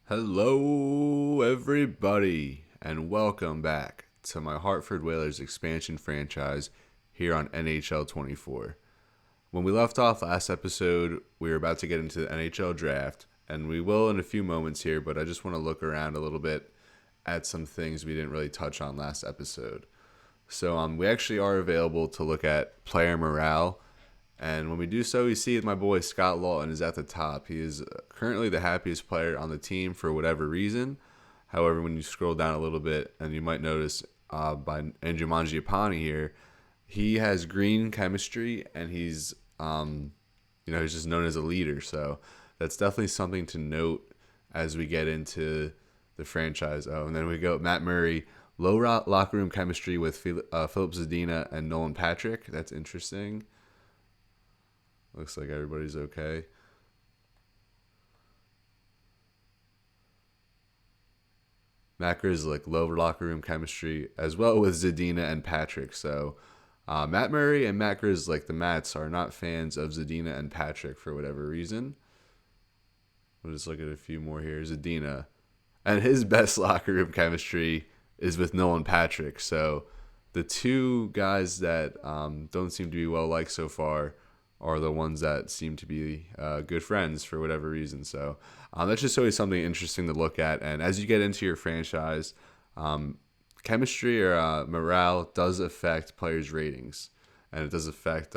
Hello, everybody, and welcome back to my Hartford Whalers expansion franchise here on NHL 24. When we left off last episode, we were about to get into the NHL Draft, and we will in a few moments here, but I just want to look around a little bit at some things we didn't really touch on last episode. So we actually are available to look at player morale. And when we do so, we see my boy Scott Lawton is at the top. He is currently the happiest player on the team for whatever reason. However, when you scroll down a little bit, and you might notice by Andrew Mangiapane here, he has green chemistry, and he's he's just known as a leader. So that's definitely something to note as we get into the franchise. Oh, and then we go Matt Murray, low locker room chemistry with Philip Zadina and Nolan Patrick. That's interesting. Looks like everybody's okay. Matt Grzelcyk, low locker room chemistry, as well with Zadina and Patrick. So Matt Murray and Matt Grzelcyk, the Mats, are not fans of Zadina and Patrick for whatever reason. We'll just look at a few more here. Zadina. And his best locker room chemistry is with Nolan Patrick. So the two guys that don't seem to be well liked so far are the ones that seem to be good friends for whatever reason. So that's just always something interesting to look at. And as you get into your franchise, chemistry or morale does affect players' ratings. And it does affect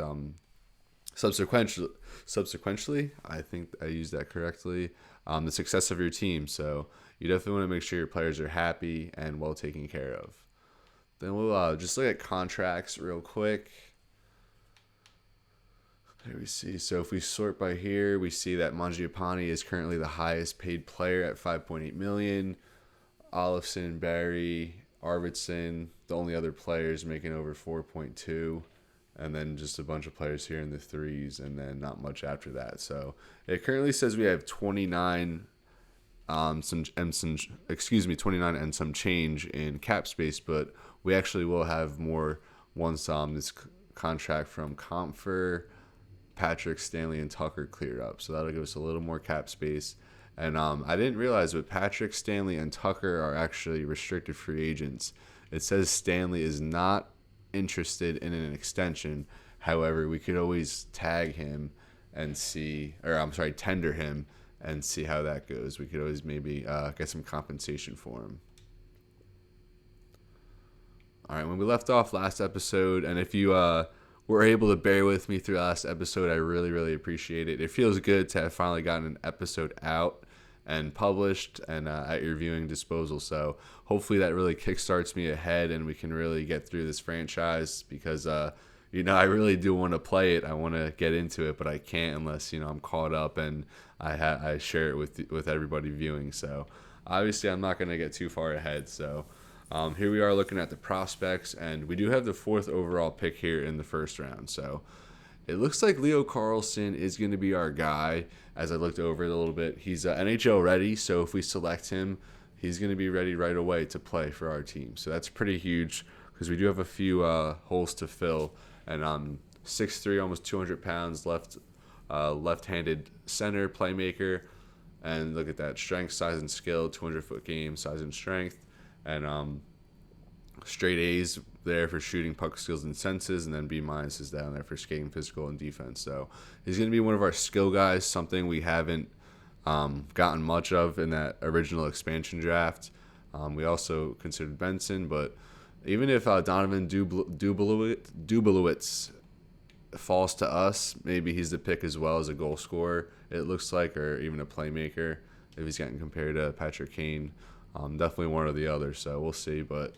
subsequently, I think I used that correctly, the success of your team. So you definitely want to make sure your players are happy and well taken care of. Then we'll just look at contracts real quick. There we see. So if we sort by here, we see that Mangiapane is currently the highest paid player at $5.8 million. Olofsson, Barry, Arvidsson, the only other players making over 4.2, and then just a bunch of players here in the threes, and then not much after that. So it currently says we have 29, 29 and some change in cap space, but we actually will have more once this contract from Comfer, Patrick, Stanley, and Tucker cleared up. So that'll give us a little more cap space. And I didn't realize, but Patrick, Stanley, and Tucker are actually restricted free agents. It says Stanley is not interested in an extension. However, we could always tag him and tender him and see how that goes. We could always maybe get some compensation for him. All right, when we left off last episode, and if you were able to bear with me through last episode, I really, really appreciate it. It feels good to have finally gotten an episode out and published and at your viewing disposal. So hopefully that really kickstarts me ahead and we can really get through this franchise because, I really do want to play it. I want to get into it, but I can't unless, I'm caught up and I share it with everybody viewing. So obviously I'm not going to get too far ahead. So here we are looking at the prospects, and we do have the 4th overall pick here in the first round. So it looks like Leo Carlsson is going to be our guy. As I looked over it a little bit, he's NHL ready, so if we select him, he's going to be ready right away to play for our team. So that's pretty huge because we do have a few holes to fill. And 6'3", almost 200 pounds, left-handed center playmaker. And look at that, strength, size, and skill, 200-foot game, size and strength. And straight A's there for shooting, puck skills, and senses, and then B- is down there for skating, physical, and defense. So he's going to be one of our skill guys, something we haven't gotten much of in that original expansion draft. We also considered Benson, but even if Donovan Dubilowitz falls to us, maybe he's the pick as well as a goal scorer, it looks like, or even a playmaker if he's getting compared to Patrick Kane. Definitely one or the other, so we'll see. But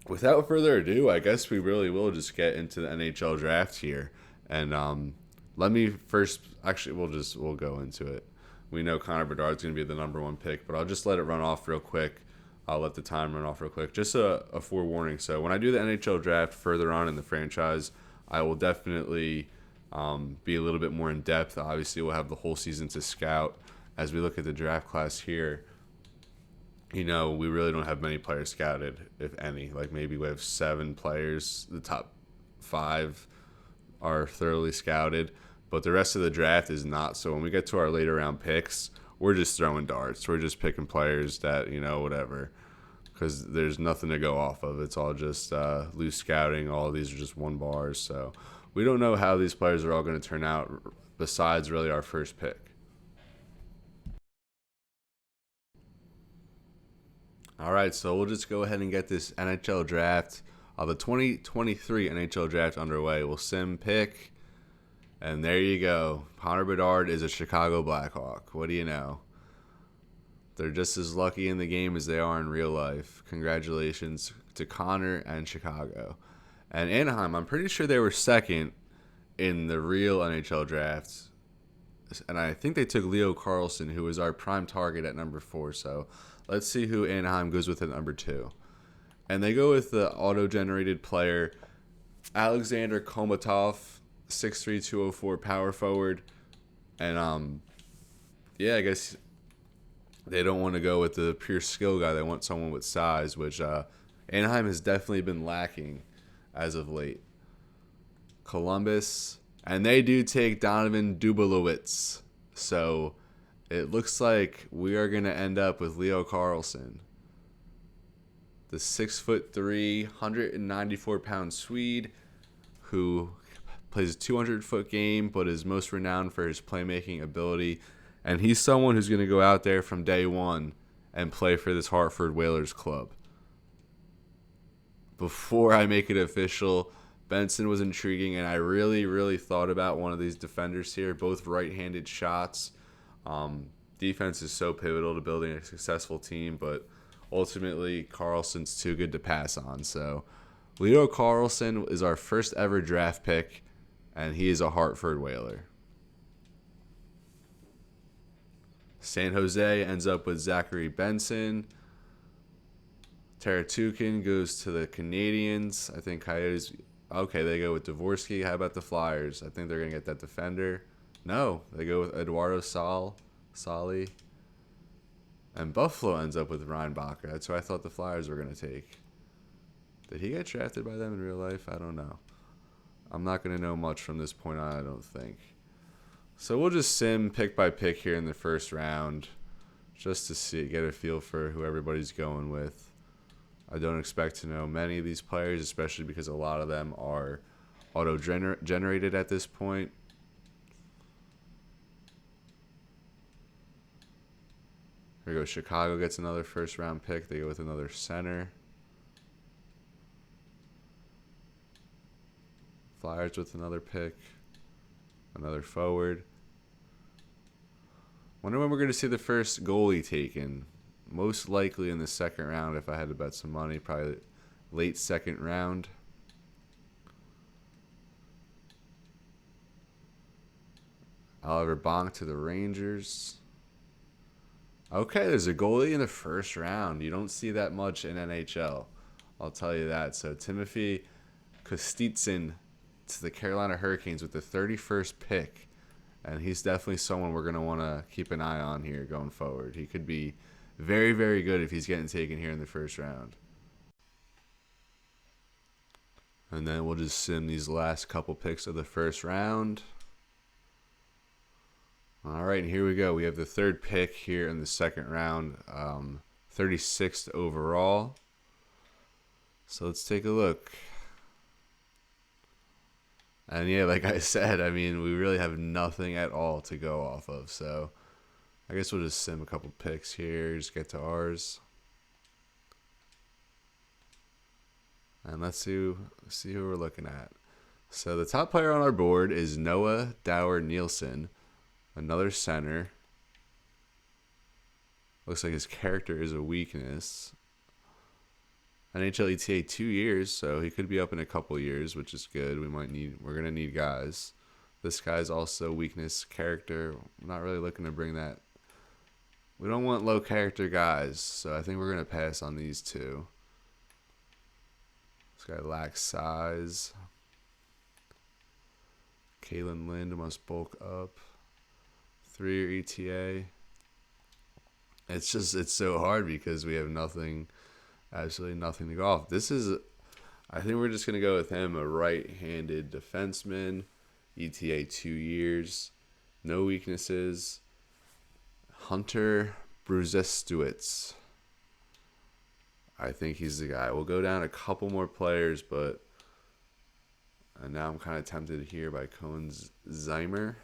without further ado, I guess we really will just get into the NHL draft here. And let me first, actually, we'll go into it. We know Connor Bedard's going to be the number 1 pick, but I'll just let it run off real quick. I'll let the time run off real quick. Just a forewarning. So when I do the NHL draft further on in the franchise, I will definitely be a little bit more in depth. Obviously, we'll have the whole season to scout. As we look at the draft class here, we really don't have many players scouted, if any. Like maybe we have 7 players. The top 5 are thoroughly scouted, but the rest of the draft is not. So when we get to our later round picks, we're just throwing darts. We're just picking players that, whatever. Because there's nothing to go off of. It's all just loose scouting. All of these are just one bars. So we don't know how these players are all going to turn out besides really our first pick. All right, so we'll just go ahead and get this NHL draft, the 2023 NHL draft underway. We'll sim pick, and there you go. Connor Bedard is a Chicago Blackhawk. What do you know? They're just as lucky in the game as they are in real life. Congratulations to Connor and Chicago. And Anaheim, I'm pretty sure they were second in the real NHL draft. And I think they took Leo Carlsson, who was our prime target at number 4. So let's see who Anaheim goes with at number 2. And they go with the auto-generated player, Alexander Komatov, 6'3", 204 power forward. And, I guess they don't want to go with the pure skill guy. They want someone with size, which Anaheim has definitely been lacking as of late. Columbus, and they do take Donovan Dubalowitz. So it looks like we are going to end up with Leo Carlsson, the 6'3", 194-pound Swede who plays a 200-foot game but is most renowned for his playmaking ability. And he's someone who's going to go out there from day one and play for this Hartford Whalers club. Before I make it official, Benson was intriguing, and I really, really thought about one of these defenders here, both right-handed shots. Defense is so pivotal to building a successful team, but ultimately Carlson's too good to pass on. So Leo Carlsson is our first ever draft pick, and he is a Hartford Whaler. San Jose ends up with Zachary Benson. Taratukin goes to the Canadiens. I think Coyotes... Okay, they go with Dvorsky. How about the Flyers? I think they're going to get that defender. No, they go with Eduardo Sali. And Buffalo ends up with Reinbacher. That's who I thought the Flyers were going to take. Did he get drafted by them in real life? I don't know. I'm not going to know much from this point on, I don't think. So we'll just sim pick by pick here in the first round just to get a feel for who everybody's going with. I don't expect to know many of these players, especially because a lot of them are auto-generated at this point. Here we go. Chicago gets another first-round pick. They go with another center. Flyers with another pick. Another forward. Wonder when we're going to see the first goalie taken. Most likely in the second round if I had to bet some money. Probably late second round. Oliver Bonk to the Rangers. Okay, there's a goalie in the first round. You don't see that much in NHL. I'll tell you that. So Timothy Kostitsyn to the Carolina Hurricanes with the 31st pick. And he's definitely someone we're going to want to keep an eye on here going forward. He could be very, very good if he's getting taken here in the first round. And then we'll just sim these last couple picks of the first round. All right, and here we go. We have the third pick here in the second round, 36th overall. So let's take a look. And yeah, like I said, I mean, we really have nothing at all to go off of. So I guess we'll just sim a couple picks here, just get to ours. And let's see who we're looking at. So the top player on our board is Noah Dower Nielsen, another center. Looks like his character is a weakness. NHL ETA 2 years, so he could be up in a couple years, which is good. We're gonna need guys. This guy's also weakness character. I'm not really looking to bring that. We don't want low character guys, so I think we're gonna pass on these two. This guy lacks size. Kalen Lind must bulk up. 3-year ETA. It's so hard because we have nothing. Absolutely nothing to go off. I think we're just going to go with him, a right-handed defenseman, ETA 2 years, no weaknesses, Hunter Bruzestowicz. I think he's the guy. We'll go down a couple more players, but and now I'm kind of tempted here by Cohen's Zeimer.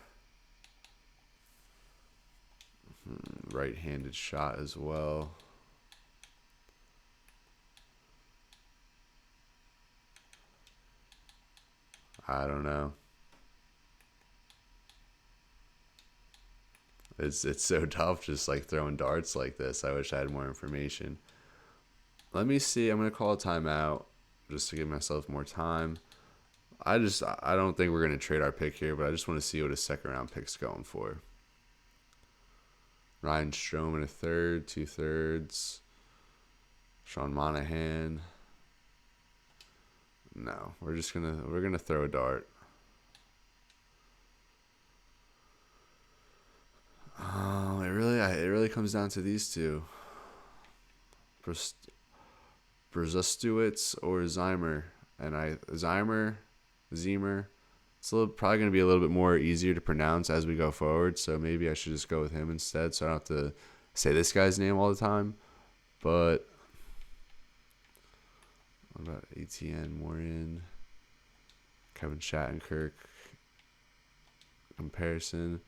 Right-handed shot as well. I don't know. It's so tough just like throwing darts like this. I wish I had more information. Let me see. I'm going to call a timeout just to give myself more time. I don't think we're going to trade our pick here, but I just want to see what a second round pick's going for. Ryan Strome in a third, 2/3. Sean Monahan. No, we're gonna throw a dart. Oh, it really comes down to these two. Bruzestowicz or Zeimer, and Zeimer. It's probably going to be a little bit more easier to pronounce as we go forward, so maybe I should just go with him instead so I don't have to say this guy's name all the time. But what about Etienne Morin, Kevin Shattenkirk comparison?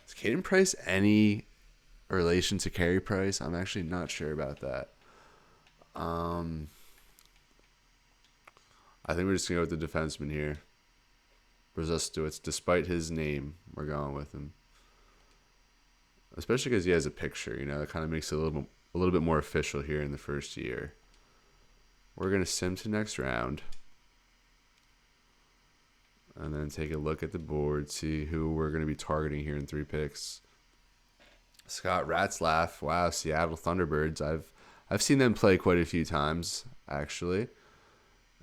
Is Caden Price any relation to Carey Price? I'm actually not sure about that. I think we're just going to go with the defenseman here. Bruzestowicz, despite his name, we're going with him. Especially because he has a picture, that kind of makes it a little bit more official here in the first year. We're going to sim to next round. And then take a look at the board, see who we're going to be targeting here in 3 picks. Scott Ratzlaff, wow, Seattle Thunderbirds. I've seen them play quite a few times, actually.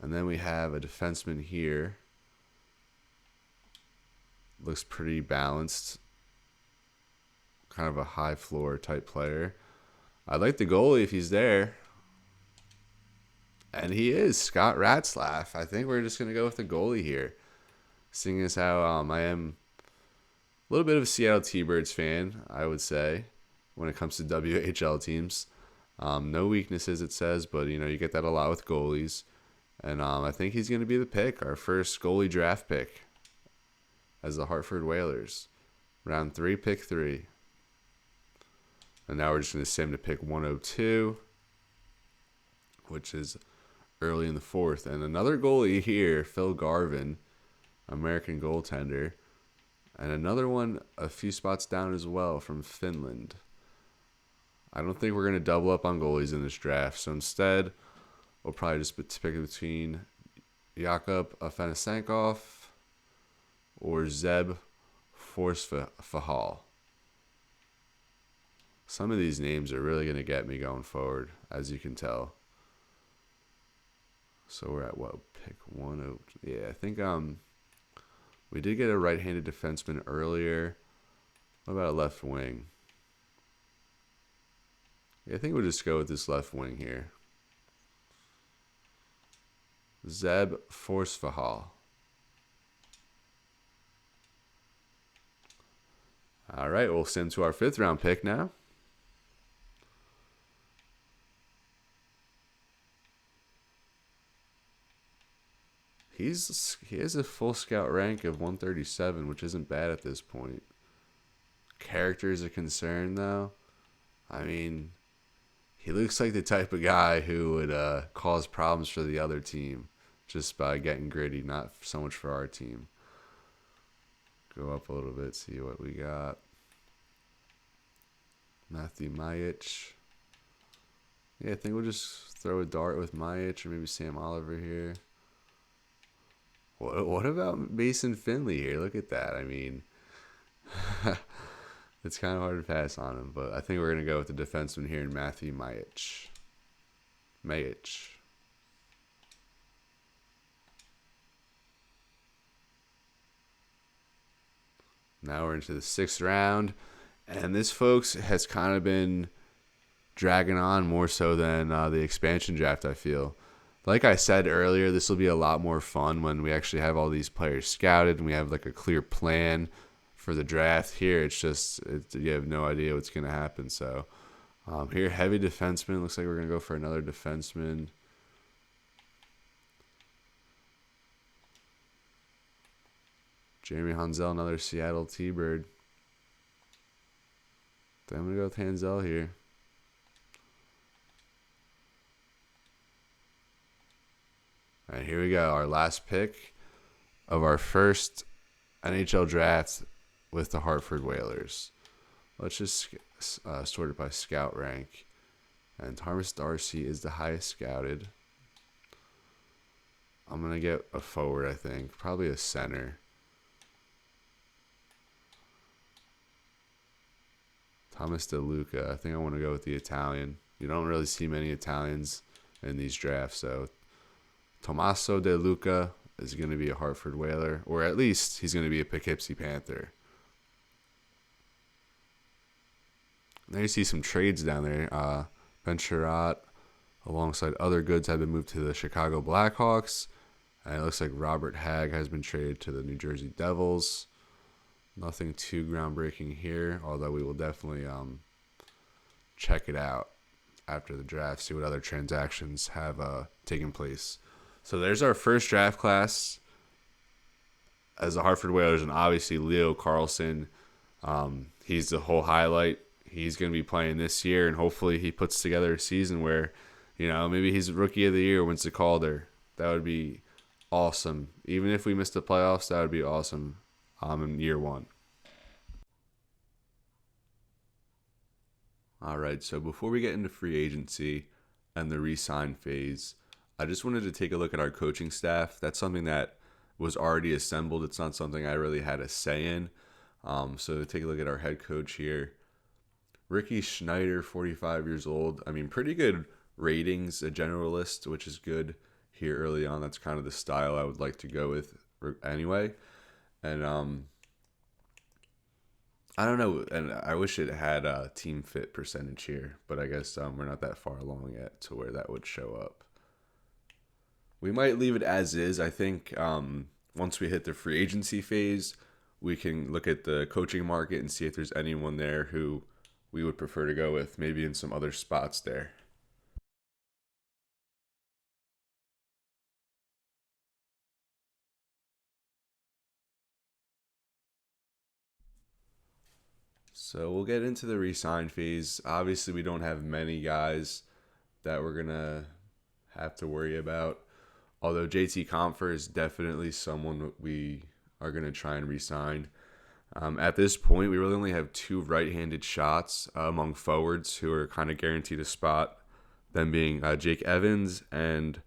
And then we have a defenseman here. Looks pretty balanced. Kind of a high floor type player. I like the goalie if he's there. And he is, Scott Ratzlaff. I think we're just going to go with the goalie here. Seeing as how I am a little bit of a Seattle T-Birds fan, I would say, when it comes to WHL teams. No weaknesses, it says, but you get that a lot with goalies. And I think he's going to be the pick, our first goalie draft pick as the Hartford Whalers. Round 3, pick 3. And now we're just going to sim to pick 102, which is early in the 4th. And another goalie here, Phil Garvin, American goaltender. And another one a few spots down as well from Finland. I don't think we're going to double up on goalies in this draft. So instead, we'll probably just pick between Jakub Afanasenkov or Zeb Forsfahal. Some of these names are really going to get me going forward, as you can tell. So we're at what? Pick 1. Yeah, I think we did get a right-handed defenseman earlier. What about a left wing? Yeah, I think we'll just go with this left wing here. Zeb Forsfahal. All right, we'll send to our 5th round pick now. He has a full scout rank of 137, which isn't bad at this point. Character is a concern, though. I mean, he looks like the type of guy who would cause problems for the other team just by getting gritty, not so much for our team. Go up a little bit, see what we got. Matthew Majic. Yeah, I think we'll just throw a dart with Majic or maybe Sam Oliver here. What about Mason Finley here? Look at that. I mean, it's kind of hard to pass on him, but I think we're going to go with the defenseman here in Matthew Majic. Now we're into the 6th round. And this, folks, has kind of been dragging on more so than the expansion draft, I feel. Like I said earlier, this will be a lot more fun when we actually have all these players scouted and we have like a clear plan for the draft. Here, it's just you have no idea what's going to happen. So here, heavy defenseman. Looks like we're going to go for another defenseman. Jeremy Hansel, another Seattle T-Bird. Then I'm going to go with Hansel here. All right, here we go. Our last pick of our first NHL draft with the Hartford Whalers. Let's just sort it by scout rank. And Thomas Darcy is the highest scouted. I'm going to get a forward, I think. Probably a center. Thomas DeLuca. I think I want to go with the Italian. You don't really see many Italians in these drafts, so Tommaso DeLuca is going to be a Hartford Whaler, or at least he's going to be a Poughkeepsie Panther. There you see some trades down there. Ben Sherratt, alongside other goods, have been moved to the Chicago Blackhawks. And it looks like Robert Hagg has been traded to the New Jersey Devils. Nothing too groundbreaking here, although we will definitely check it out after the draft, see what other transactions have taken place. So there's our first draft class as the Hartford Whalers, and obviously Leo Carlsson. He's the whole highlight. He's going to be playing this year, and hopefully he puts together a season where, maybe he's Rookie of the Year, wins the Calder. That would be awesome. Even if we missed the playoffs, that would be awesome in year one. All right, so before we get into free agency and the re-sign phase, I just wanted to take a look at our coaching staff. That's something that was already assembled. It's not something I really had a say in. So take a look at our head coach here. Ricky Schneider, 45 years old. I mean, pretty good ratings, a generalist, which is good here early on. That's kind of the style I would like to go with anyway. And I don't know, and I wish it had a team fit percentage here, but I guess we're not that far along yet to where that would show up. We might leave it as is. I think once we hit the free agency phase, we can look at the coaching market and see if there's anyone there who we would prefer to go with, maybe in some other spots there. So we'll get into the re-sign phase. Obviously, we don't have many guys that we're going to have to worry about. Although JT Compher is definitely someone we are going to try and re-sign. At this point, we really only have two right-handed shots among forwards who are kind of guaranteed a spot, them being Jake Evans and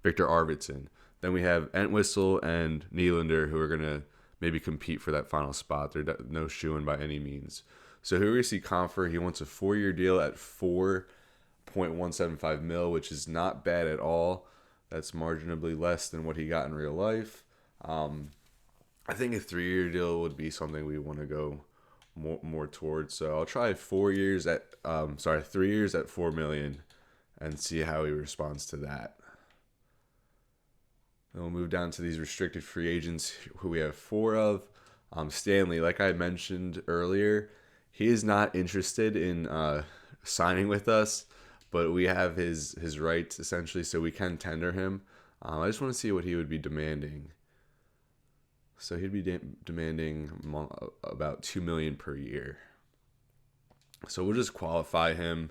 Victor Arvidsson. Then we have Entwistle and Nylander who are going to maybe compete for that final spot. They're no shoo-in by any means. So here we see Compher. He wants a 4-year deal at $4.175 million, which is not bad at all. That's marginally less than what he got in real life. I think a 3-year deal would be something we want to go more towards. So I'll try 3 years at $4 million and see how he responds to that. Then we'll move down to these restricted free agents who we have 4 of. Stanley, like I mentioned earlier, he is not interested in signing with us, but we have his rights essentially, so we can tender him. I just want to see what he would be demanding. So he'd be demanding about $2 million per year. So we'll just qualify him.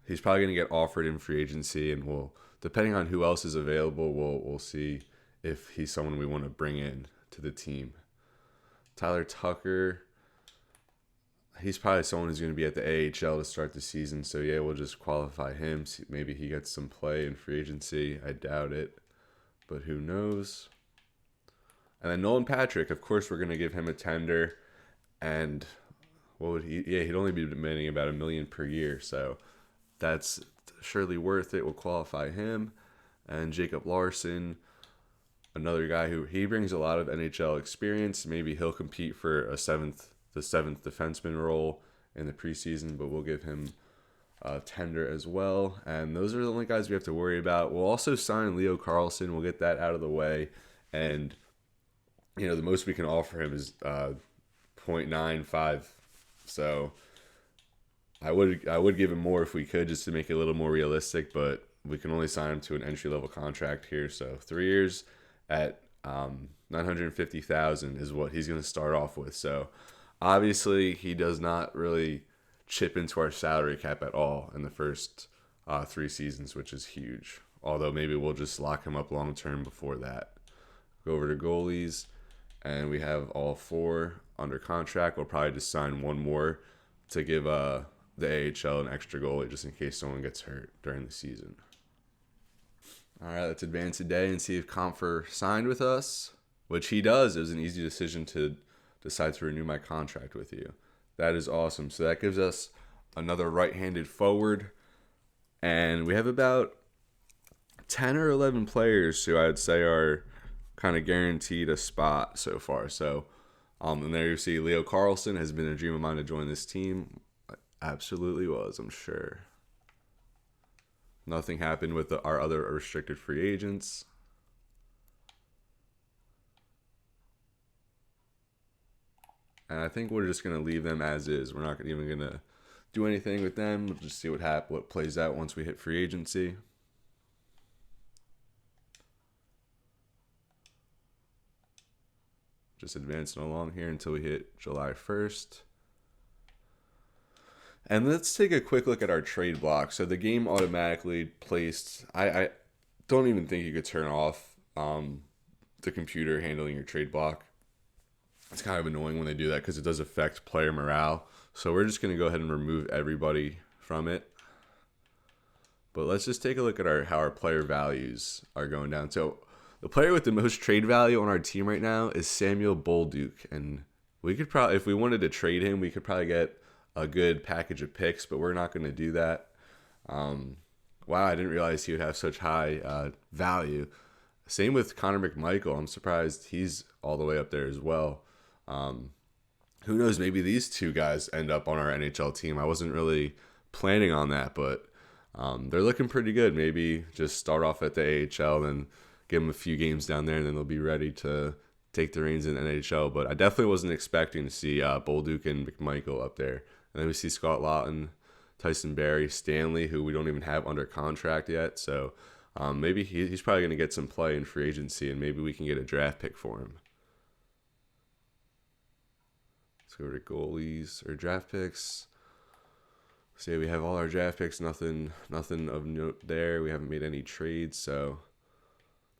He's probably going to get offered in free agency, and we'll, depending on who else is available, we'll see if he's someone we want to bring in to the team. Tyler Tucker, he's probably someone who's going to be at the AHL to start the season. So yeah, we'll just qualify him. See, maybe he gets some play in free agency. I doubt it, but who knows? And then Nolan Patrick, of course, we're going to give him a tender, and what would he? Yeah, he'd only be demanding about $1 million per year, so that's surely worth it. We'll qualify him. And Jacob Larson, another guy who he brings a lot of NHL experience. Maybe he'll compete for the seventh defenseman role in the preseason, but we'll give him a tender as well. And those are the only guys we have to worry about. We'll also sign Leo Carlsson. We'll get that out of the way, and the most we can offer him is 0.95. So I would give him more if we could, just to make it a little more realistic, but we can only sign him to an entry level contract here. So 3 years at 950,000 is what he's going to start off with. So obviously he does not really chip into our salary cap at all in the first 3 seasons, which is huge. Although maybe we'll just lock him up long term before that. Go over to goalies, and we have all 4 under contract. We'll probably just sign one more to give the AHL an extra goalie just in case someone gets hurt during the season. All right, let's advance today and see if Comfer signed with us, which he does. It was an easy decision to decide to renew my contract with you. That is awesome. So that gives us another right-handed forward, and we have about 10 or 11 players who I'd say are kind of guaranteed a spot so far. So, and there you see Leo Carlson has been a dream of mine to join this team. Absolutely was, I'm sure. Nothing happened with our other restricted free agents. And I think we're just going to leave them as is. We're not even going to do anything with them. We'll just see what plays out once we hit free agency. Just advancing along here until we hit July 1st. And let's take a quick look at our trade block. So the game automatically placed. I don't even think you could turn off the computer handling your trade block. It's kind of annoying when they do that because it does affect player morale. So we're just going to go ahead and remove everybody from it. But let's just take a look at how our player values are going down. So the player with the most trade value on our team right now is Samuel Bolduc. And we could probably, if we wanted to trade him, we could probably get a good package of picks, but we're not going to do that. Wow, I didn't realize he would have such high value. Same with Connor McMichael. I'm surprised he's all the way up there as well. Who knows? Maybe these 2 guys end up on our NHL team. I wasn't really planning on that, but they're looking pretty good. Maybe just start off at the AHL and give them a few games down there, and then they'll be ready to take the reins in the NHL. But I definitely wasn't expecting to see Bolduc and McMichael up there. And then we see Scott Lawton, Tyson Barrie, Stanley, who we don't even have under contract yet. So maybe he's probably going to get some play in free agency, and maybe we can get a draft pick for him. Let's go to goalies or draft picks. See, we have all our draft picks. Nothing of note there. We haven't made any trades, so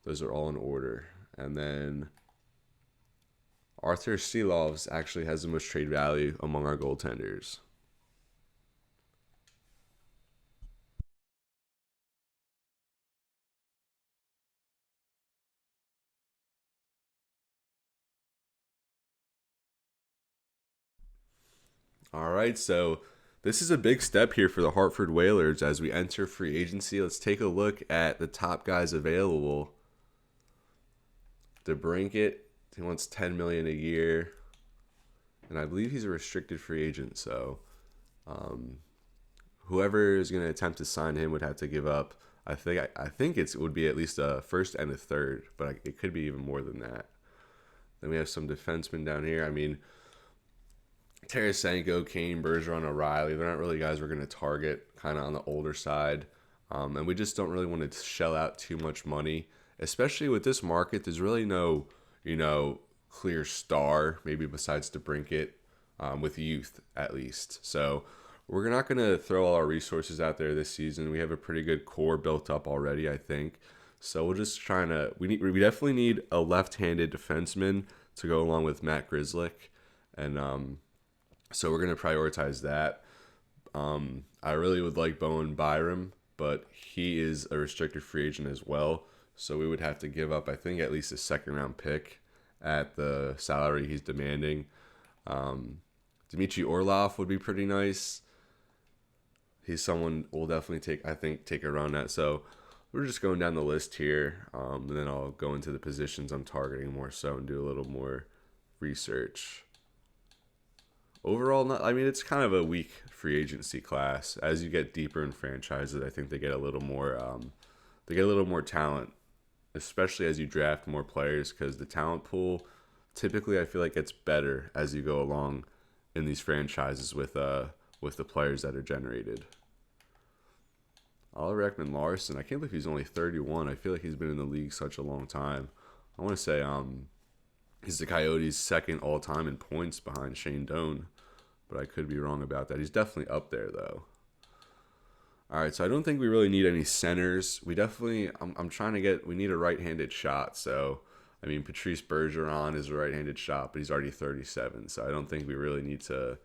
those are all in order. And then Arthur Silovs actually has the most trade value among our goaltenders. All right, so this is a big step here for the Hartford Whalers as we enter free agency. Let's take a look at the top guys available. DeBrincat, he wants $10 million a year, and I believe he's a restricted free agent. So, whoever is going to attempt to sign him would have to give up. I think it would be at least a first and a third, but it could be even more than that. Then we have some defensemen down here. I mean, Tarasenko, Kane, Bergeron, O'Reilly, they're not really guys we're going to target, kind of on the older side. And we just don't really want to shell out too much money, especially with this market. There's really no, clear star, maybe besides DeBrincat, with youth at least. So we're not going to throw all our resources out there this season. We have a pretty good core built up already, I think. So we're just trying to. We definitely need a left-handed defenseman to go along with Matt Grzelcyk, and so we're going to prioritize that. I really would like Bowen Byram, but he is a restricted free agent as well. So we would have to give up, I think, at least a second-round pick at the salary he's demanding. Dmitry Orlov would be pretty nice. He's someone we'll definitely take a run at. So we're just going down the list here, and then I'll go into the positions I'm targeting more so and do a little more research. Overall, it's kind of a weak free agency class. As you get deeper in franchises, I think they get a little more talent, especially as you draft more players, because the talent pool typically I feel like it's better as you go along in these franchises with the players that are generated. Oliver Ekman-Larsson, I can't believe he's only 31. I feel like he's been in the league such a long time. I want to say he's the Coyotes' second all-time in points behind Shane Doan, but I could be wrong about that. He's definitely up there, though. All right, so I don't think we really need any centers. We definitely, we need a right-handed shot. So, I mean, Patrice Bergeron is a right-handed shot, but he's already 37. So I don't think we really need to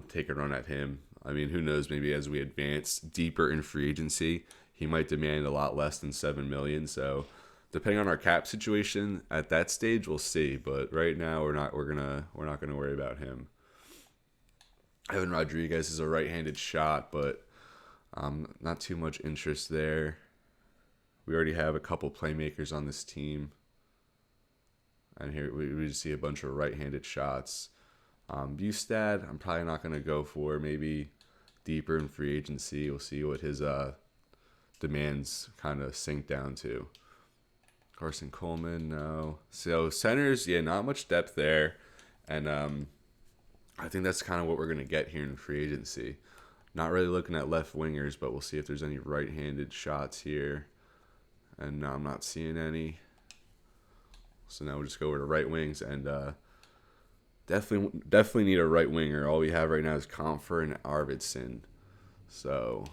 take a run at him. I mean, who knows? Maybe as we advance deeper in free agency, he might demand a lot less than $7 million. So, depending on our cap situation at that stage, we'll see. But right now, we're not gonna worry about him. Evan Rodriguez is a right-handed shot, but not too much interest there. We already have a couple playmakers on this team, and here we just see a bunch of right-handed shots. Bustad, I'm probably not going to go for. Maybe deeper in free agency, we'll see what his demands kind of sink down to. Carson Coleman, no. So centers, yeah, not much depth there, and I think that's kind of what we're going to get here in free agency. Not really looking at left wingers, but we'll see if there's any right-handed shots here, and no, I'm not seeing any. So now we'll just go over to right wings and. Definitely need a right winger. All we have right now is Comfer and Arvidsson. So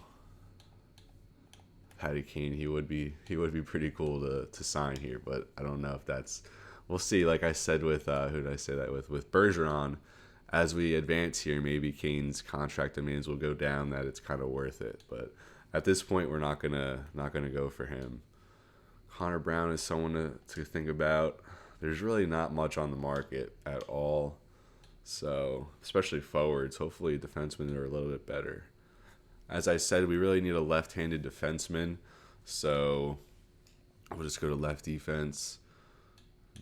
Patty Kane, he would be pretty cool to sign here, but I don't know if that's. We'll see. Like I said with who did I say that with Bergeron, as we advance here, maybe Kane's contract demands will go down. That it's kind of worth it, but at this point, we're not gonna go for him. Connor Brown is someone to think about. There's really not much on the market at all. So, especially forwards. Hopefully, defensemen are a little bit better. As I said, we really need a left-handed defenseman. So, we'll just go to left defense.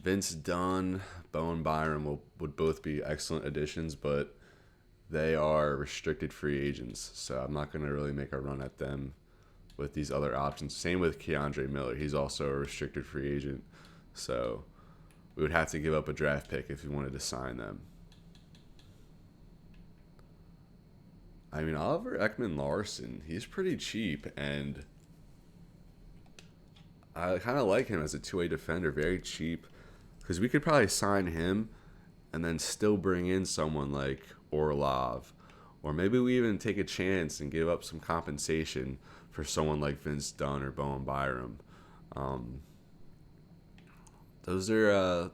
Vince Dunn, Bowen Byram would both be excellent additions, but they are restricted free agents. So, I'm not going to really make a run at them with these other options. Same with Keandre Miller. He's also a restricted free agent. So, we would have to give up a draft pick if we wanted to sign them. I mean, Oliver Ekman-Larsson, he's pretty cheap, and I kind of like him as a two-way defender, very cheap, because we could probably sign him and then still bring in someone like Orlov, or maybe we even take a chance and give up some compensation for someone like Vince Dunn or Bowen Byram. Those are,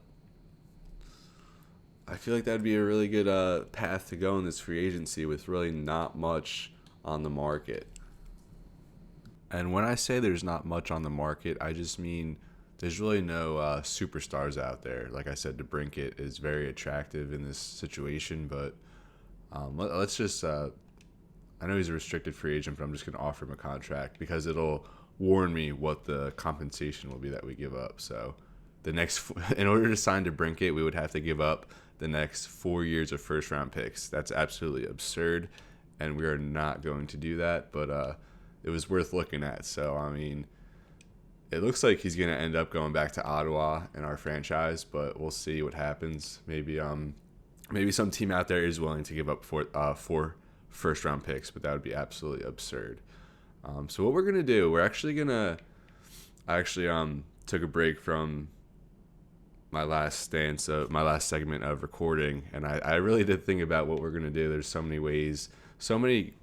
I feel like that'd be a really good path to go in this free agency with really not much on the market. And when I say there's not much on the market, I just mean there's really no superstars out there. Like I said, DeBrincat is very attractive in this situation, but let's just, I know he's a restricted free agent, but I'm just going to offer him a contract because it'll warn me what the compensation will be that we give up. So in order to sign DeBrincat, we would have to give up the next 4 years of first-round picks. That's absolutely absurd, and we are not going to do that, but it was worth looking at. So, I mean, it looks like he's going to end up going back to Ottawa in our franchise, but we'll see what happens. Maybe some team out there is willing to give up four first-round picks, but that would be absolutely absurd. So what we're going to do, we're actually going to – I actually took a break from – my last segment of recording, and I really did think about what we're going to do. There's so many ways, so many,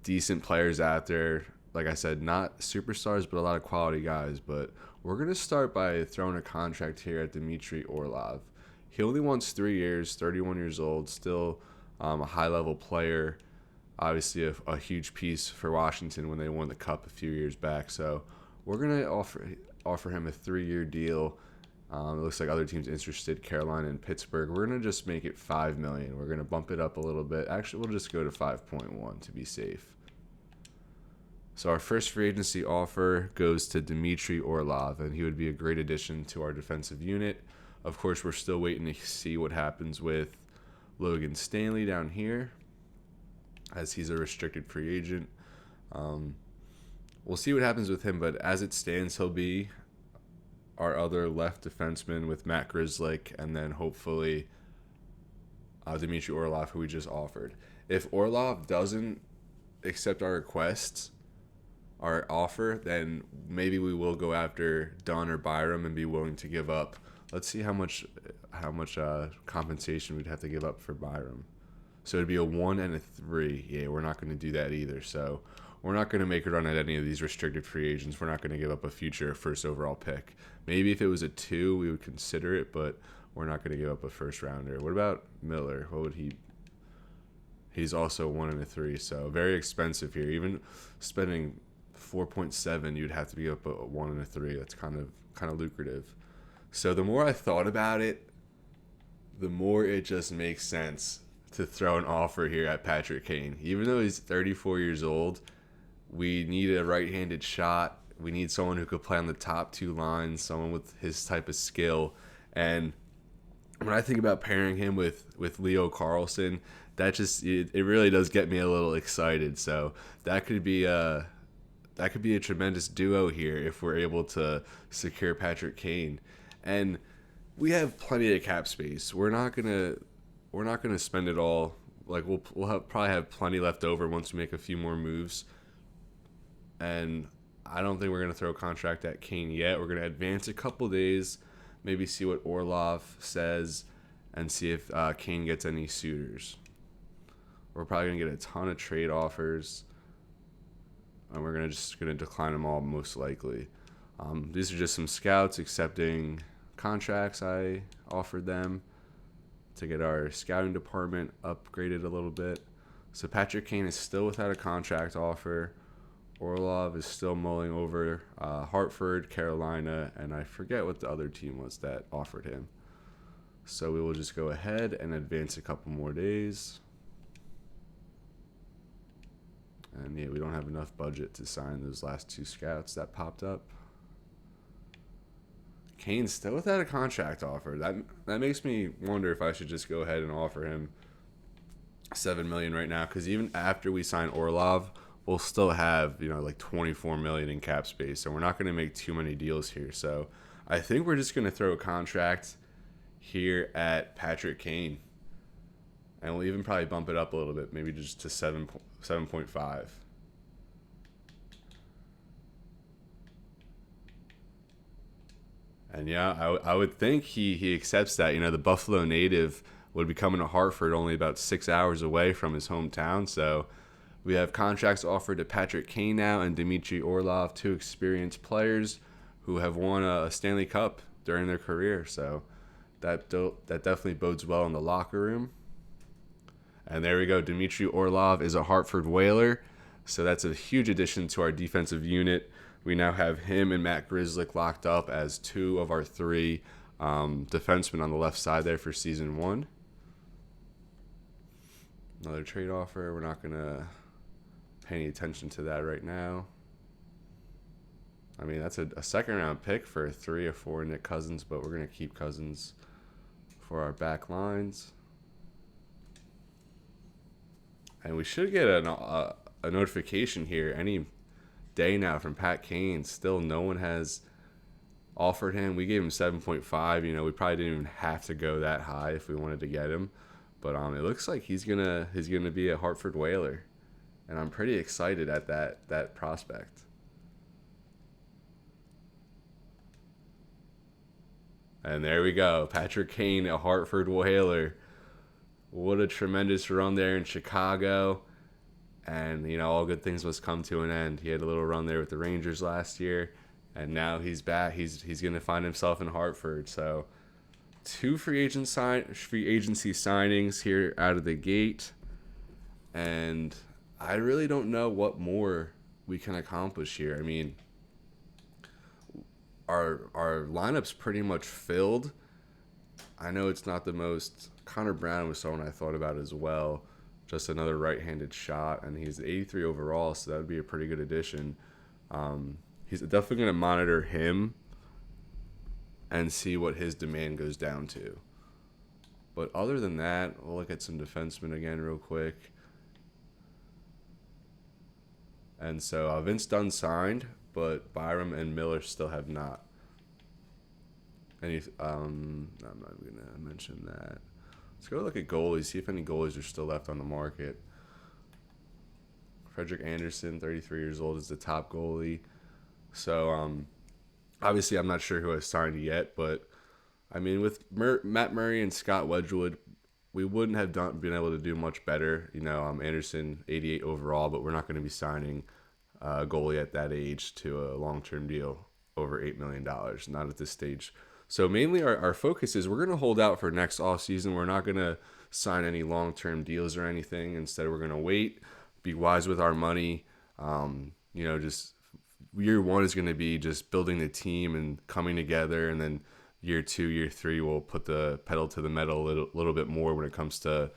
decent players out there. Like I said, not superstars, but a lot of quality guys. But we're going to start by throwing a contract here at Dmitry Orlov. He only wants 3 years, 31 years old, still a high-level player. Obviously a huge piece for Washington when they won the Cup a few years back. So we're going to offer him a 3-year deal. It looks like other teams interested, Carolina and Pittsburgh. We're going to just make it $5 million. We're going to bump it up a little bit. Actually, we'll just go to 5.1 to be safe. So our first free agency offer goes to Dmitry Orlov, and he would be a great addition to our defensive unit. Of course, we're still waiting to see what happens with Logan Stanley down here, as he's a restricted free agent. We'll see what happens with him, but as it stands, he'll be our other left defenseman with Matt Grzelcyk, and then hopefully Dmitry Orlov, who we just offered. If Orlov doesn't accept our requests, our offer, then maybe we will go after Dunn or Byram and be willing to give up. Let's see how much compensation we'd have to give up for Byram. So it'd be a 1 and a 3. Yeah, we're not going to do that either. So we're not going to make a run at any of these restricted free agents. We're not going to give up a future first overall pick. Maybe if it was a 2, we would consider it, but we're not going to give up a first rounder. What about Miller? What would he? He's also 1 and a 3, so very expensive here. Even spending 4.7, you'd have to be up a 1 and a 3. That's kind of lucrative. So the more I thought about it, the more it just makes sense to throw an offer here at Patrick Kane. Even though he's 34 years old, we need a right-handed shot. We need someone who could play on the top 2 lines, someone with his type of skill. And when I think about pairing him with Leo Carlson, that just it really does get me a little excited. So that could be a tremendous duo here if we're able to secure Patrick Kane. And we have plenty of cap space. We're not gonna spend it all. Like we'll probably have plenty left over once we make a few more moves. And I don't think we're gonna throw a contract at Kane yet. We're gonna advance a couple days, maybe see what Orlov says, and see if Kane gets any suitors. We're probably gonna get a ton of trade offers, and we're gonna decline them all most likely. These are just some scouts accepting contracts I offered them to get our scouting department upgraded a little bit. So Patrick Kane is still without a contract offer. Orlov is still mulling over Hartford, Carolina, and I forget what the other team was that offered him. So we will just go ahead and advance a couple more days. And yeah, we don't have enough budget to sign those last 2 scouts that popped up. Kane's still without a contract offer. That makes me wonder if I should just go ahead and offer him $7 million right now, because even after we sign Orlov, we'll still have like $24 million in cap space, so we're not going to make too many deals here. So I think we're just going to throw a contract here at Patrick Kane, and we'll even probably bump it up a little bit, maybe just to 7.5. And yeah, I would think he accepts that. The Buffalo native would be coming to Hartford, only about 6 hours away from his hometown. So we have contracts offered to Patrick Kane now and Dmitry Orlov, 2 experienced players who have won a Stanley Cup during their career. So that definitely bodes well in the locker room. And there we go. Dmitry Orlov is a Hartford Whaler. So that's a huge addition to our defensive unit. We now have him and Matt Grzelcyk locked up as 2 of our 3 defensemen on the left side there for season 1. Another trade offer. We're not going to pay any attention to that right now. I mean, that's a second-round pick for 3 or 4 Nick Cousins, but we're going to keep Cousins for our back lines. And we should get a notification here any day now from Pat Kane. Still no one has offered him. We gave him 7.5. We probably didn't even have to go that high if we wanted to get him. But it looks like he's gonna be a Hartford Whaler. And I'm pretty excited at that prospect. And there we go. Patrick Kane, a Hartford Whaler. What a tremendous run there in Chicago. And, all good things must come to an end. He had a little run there with the Rangers last year. And now he's back. He's going to find himself in Hartford. So 2 free agency signings here out of the gate. And I really don't know what more we can accomplish here. I mean, our lineup's pretty much filled. I know it's not the most. Connor Brown was someone I thought about as well. Just another right-handed shot, and he's 83 overall, so that would be a pretty good addition. He's definitely going to monitor him and see what his demand goes down to. But other than that, we'll look at some defensemen again real quick. And so Vince Dunn signed, but Byram and Miller still have not. I'm not gonna mention that. Let's go look at goalies. See if any goalies are still left on the market. Frederick Anderson, 33 years old, is the top goalie. So obviously, I'm not sure who has signed yet, but I mean, with Matt Murray and Scott Wedgwood, we wouldn't have been able to do much better. Anderson, 88 overall, but we're not going to be signing a goalie at that age to a long-term deal over $8 million, not at this stage. So mainly our focus is we're going to hold out for next offseason. We're not going to sign any long-term deals or anything. Instead, we're going to wait, be wise with our money. Just year one is going to be just building the team and coming together, and then year 2, year 3, we'll put the pedal to the metal a little bit more when it comes to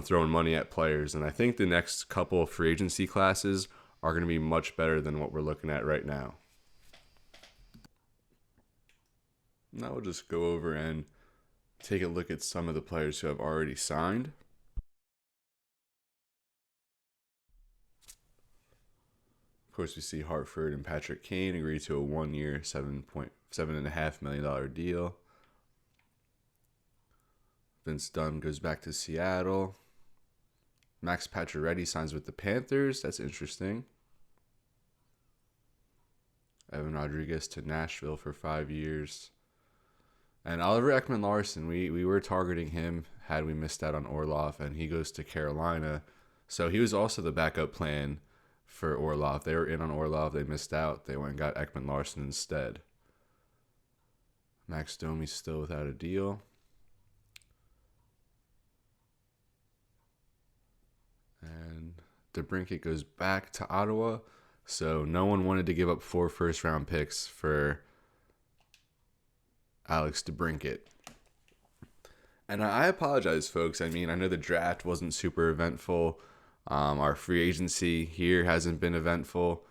throwing money at players. And I think the next couple of free agency classes are going to be much better than what we're looking at right now. Now we'll just go over and take a look at some of the players who have already signed. Of course, we see Hartford and Patrick Kane agree to a 1-year, $7.5 million deal. Vince Dunn goes back to Seattle. Max Pacioretty signs with the Panthers. That's interesting. Evan Rodriguez to Nashville for 5 years. And Oliver Ekman-Larsson, we were targeting him had we missed out on Orlov, and he goes to Carolina. So he was also the backup plan for Orlov. They were in on Orlov. They missed out. They went and got Ekman-Larsson instead. Max Domi's still without a deal. And DeBrincat goes back to Ottawa. So no one wanted to give up 4 first-round picks for Alex DeBrincat. And I apologize, folks. I mean, I know the draft wasn't super eventful. Our free agency here hasn't been eventful.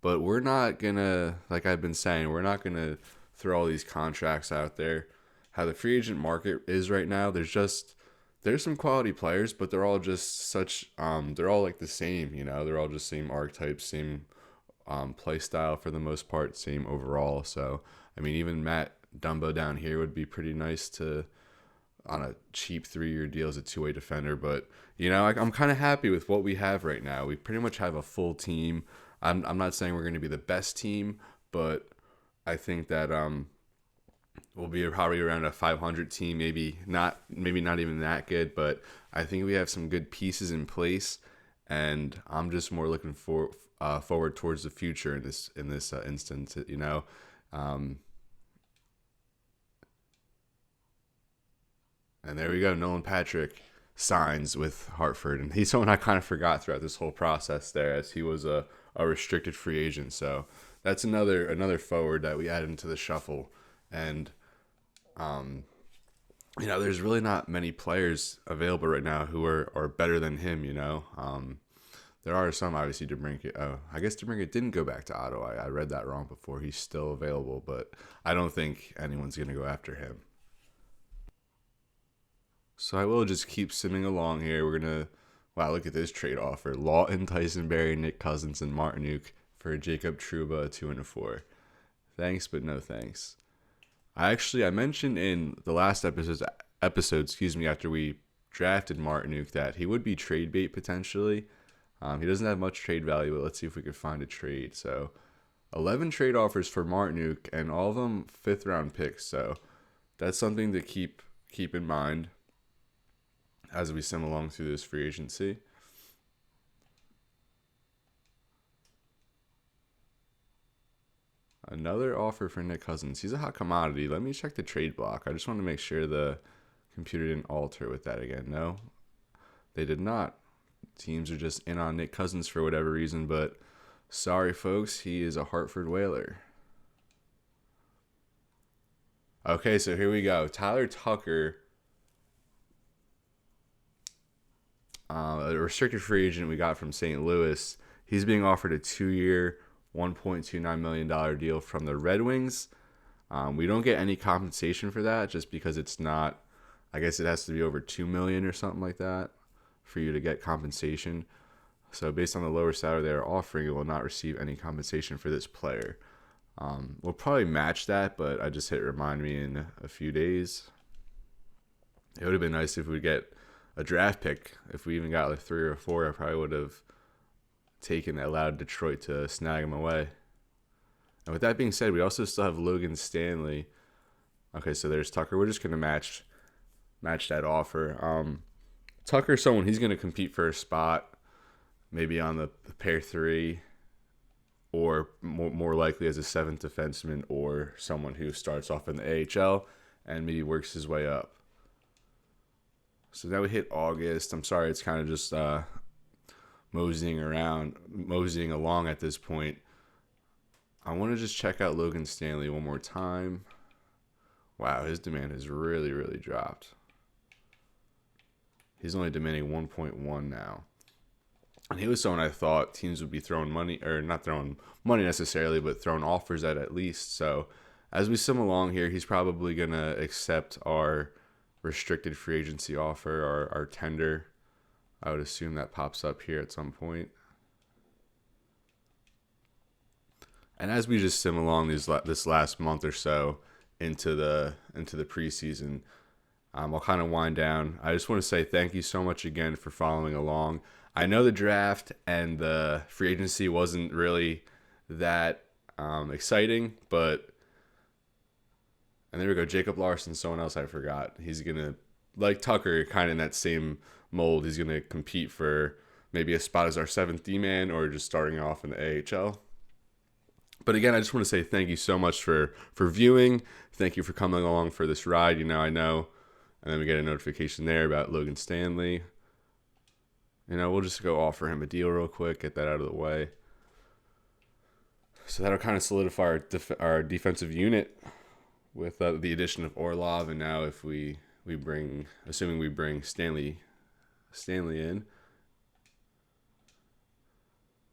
But we're not going to, like I've been saying, we're not going to throw all these contracts out there. How the free agent market is right now, there's some quality players, but they're all just they're all like the same, they're all just same archetypes, same play style for the most part, same overall. So, I mean, even Matt Dumbo down here would be pretty nice to, on a cheap 3-year deal as a 2-way defender. But, I'm kind of happy with what we have right now. We pretty much have a full team. I'm not saying we're going to be the best team, but I think that we'll be probably around a 500 team, maybe not even that good, but I think we have some good pieces in place, and I'm just more looking forward towards the future in this instance, And there we go, Nolan Patrick signs with Hartford, and he's someone I kind of forgot throughout this whole process there, as he was a restricted free agent. So that's another forward that we added into the shuffle. And there's really not many players available right now who are better than him. There are some, obviously. DeBrincat. I guess DeBrincat didn't go back to Ottawa. I read that wrong before. He's still available, but I don't think anyone's going to go after him. So I will just keep simming along here. We're going to, wow, look at this trade offer. Lawton, Tyson Barrie, Nick Cousins, and Martinook for Jacob Trouba, 2 and a 4. Thanks, but no thanks. I mentioned in the last episode, after we drafted Martinook, that he would be trade bait potentially. He doesn't have much trade value, but let's see if we could find a trade. So 11 trade offers for Martinook, and all of them 5th-round picks. So that's something to keep in mind as we sim along through this free agency. Another offer for Nick Cousins. He's a hot commodity. Let me check the trade block. I just want to make sure the computer didn't alter with that again. No, they did not. Teams are just in on Nick Cousins for whatever reason, but sorry, folks. He is a Hartford Whaler. Okay, so here we go. Tyler Tucker, a restricted free agent we got from St. Louis. He's being offered a 2-year, $1.29 million deal from the Red Wings. We don't get any compensation for that just because it's not, I guess it has to be over $2 million or something like that for you to get compensation. So based on the lower salary they are offering, it will not receive any compensation for this player. We'll probably match that, but I just hit remind me in a few days. It would have been nice if we get a draft pick. If we even got like 3 or 4, I probably would have allowed Detroit to snag him away. And with that being said, we also still have Logan Stanley. Okay, so there's Tucker. We're just gonna match that offer. Tucker's someone, he's gonna compete for a spot, maybe on the pair 3, or more likely as a 7th defenseman, or someone who starts off in the AHL and maybe works his way up. So now we hit August. I'm sorry, it's kind of just moseying along at this point. I want to just check out Logan Stanley one more time. Wow, his demand has really, really dropped. He's only demanding 1.1 now. And he was someone I thought teams would be throwing money, or not throwing money necessarily, but throwing offers at least. So as we sim along here, he's probably going to accept our restricted free agency offer, our tender. I would assume that pops up here at some point. And as we just sim along this last month or so into the preseason, I'll kind of wind down. I just want to say thank you so much again for following along. I know the draft and the free agency wasn't really that exciting, but, and there we go, Jacob Larson, someone else I forgot. He's going to, like Tucker, kind of in that same mold. He's going to compete for maybe a spot as our 7th D-man or just starting off in the AHL. But again, I just want to say thank you so much for viewing. Thank you for coming along for this ride. I know. And then we get a notification there about Logan Stanley. We'll just go offer him a deal real quick, get that out of the way. So that'll kind of solidify our defensive unit with the addition of Orlov. And now if we bring, assuming we bring Stanley in,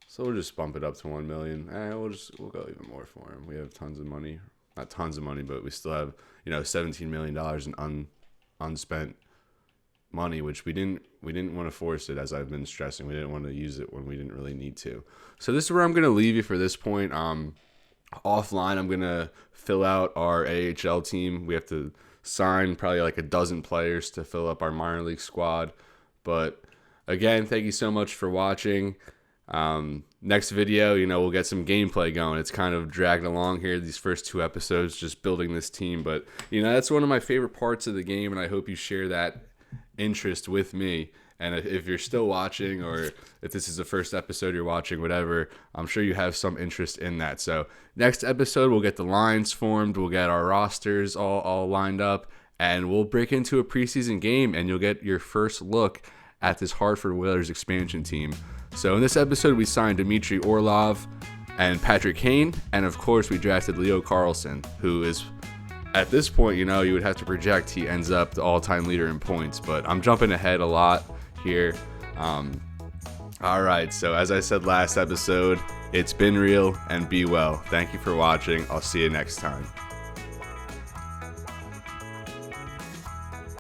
so we'll just bump it up to $1 million. We'll go even more for him. We have tons of money, not tons of money, but we still have $17 million in unspent money, which we didn't want to force it, as I've been stressing. We didn't want to use it when we didn't really need to. So this is where I'm going to leave you for this point. Offline, I'm going to fill out our AHL team. We have to sign probably like a dozen players to fill up our minor league squad. But again, thank you so much for watching. Next video, we'll get some gameplay going. It's kind of dragged along here, these first 2 episodes, just building this team. But, that's one of my favorite parts of the game, and I hope you share that interest with me. And if you're still watching, or if this is the first episode you're watching, whatever, I'm sure you have some interest in that. So next episode, we'll get the lines formed, we'll get our rosters all lined up, and we'll break into a preseason game, and you'll get your first look at this Hartford Whalers expansion team. So in this episode, we signed Dmitry Orlov and Patrick Kane, and of course we drafted Leo Carlson, who is, at this point, you would have to project he ends up the all-time leader in points, but I'm jumping ahead a lot here. All right, so as I said last episode, it's been real and be well. Thank you for watching. I'll see you next time.